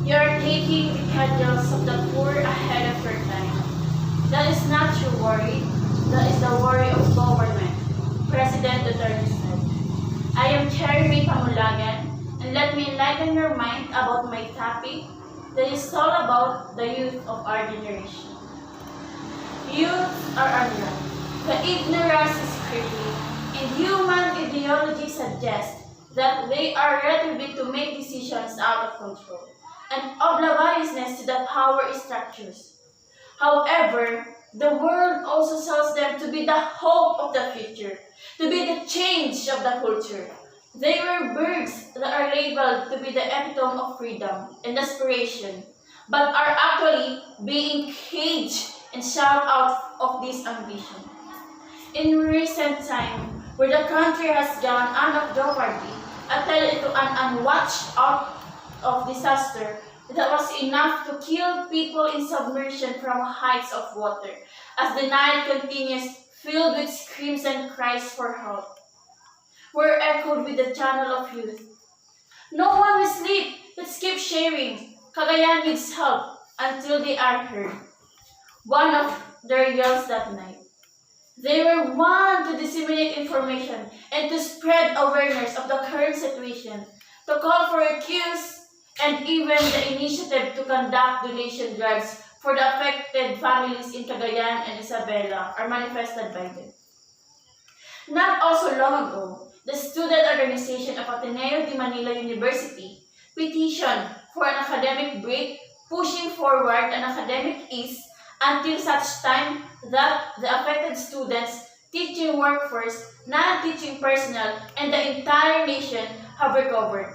You are taking the cudgels of the poor ahead of your time. That is not your worry. That is the worry of government, President Duterte said. I am Cherry Pamulagan, and let me enlighten your mind about my topic that is all about the youth of our generation. Youth are unripe. The ignorance is creeping, and human ideology suggests that they are ready to make decisions out of control and obliviousness to the power structures. However, the world also tells them to be the hope of the future, to be the change of the culture. They were birds that are labeled to be the epitome of freedom and aspiration, but are actually being caged and shut out of this ambition. In recent time, where the country has gone out of jeopardy, until into an unwatched out of disaster that was enough to kill people in submersion from heights of water, as the night continues filled with screams and cries for help, were echoed with the channel of youth. No one will sleep, let's keep sharing. Cagayan needs help until they are heard. One of their yells that night. They were one to disseminate information and to spread awareness of the current situation, to call for accuse and even the initiative to conduct donation drives for the affected families in Cagayan and Isabela are manifested by them. Not also long ago, the student organization of Ateneo de Manila University petitioned for an academic break, pushing forward an academic ease until such time that the affected students, teaching workforce, non-teaching personnel, and the entire nation have recovered.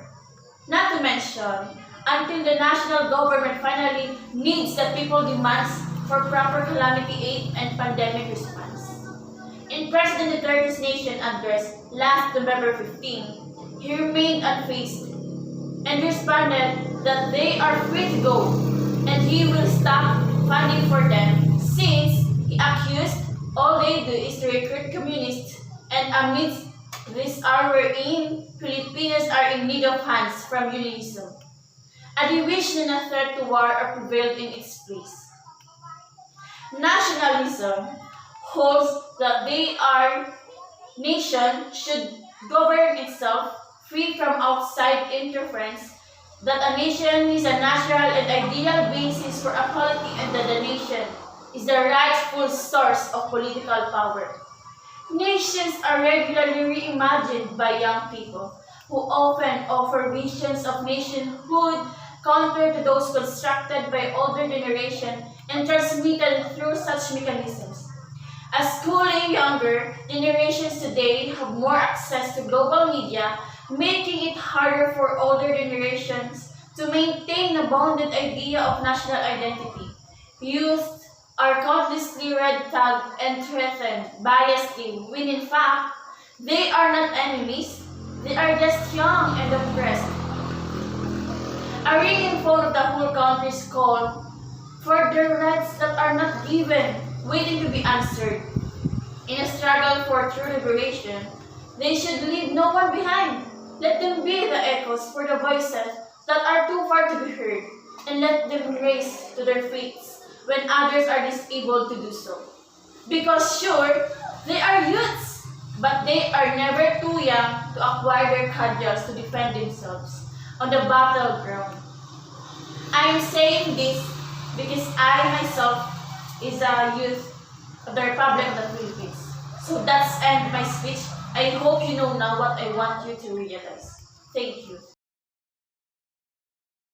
Not to mention, until the national government finally needs the people's demands for proper calamity aid and pandemic response. In President Duterte's nation address last November 15, he remained unfazed and responded that they are free to go and he will stop funding for them since he accused all they do is to recruit communists and amidst this hour wherein Filipinos are in need of funds from unionism. A division and a threat to war are prevailed in its place. Nationalism holds that our nation should govern itself free from outside interference, that a nation is a natural and ideal basis for equality and that the nation is the rightful source of political power. Nations are regularly reimagined by young people who often offer visions of nationhood counter to those constructed by older generation and transmitted through such mechanisms. As schooling younger generations today have more access to global media, making it harder for older generations to maintain a bounded idea of national identity. Youth are countlessly red-tagged and threatened biasly, when in fact, they are not enemies, they are just young and oppressed. A ringing phone of the whole country's call for their rights that are not given, waiting to be answered. In a struggle for true liberation, they should leave no one behind. Let them be the echoes for the voices that are too far to be heard, and let them raise to their fates when others are disabled to do so. Because sure, they are youths, but they are never too young to acquire their cudgels to defend themselves on the battleground. I am saying this because I myself is a youth of the Republic of the Philippines. So that's end my speech. I hope you know now what I want you to realize. Thank you.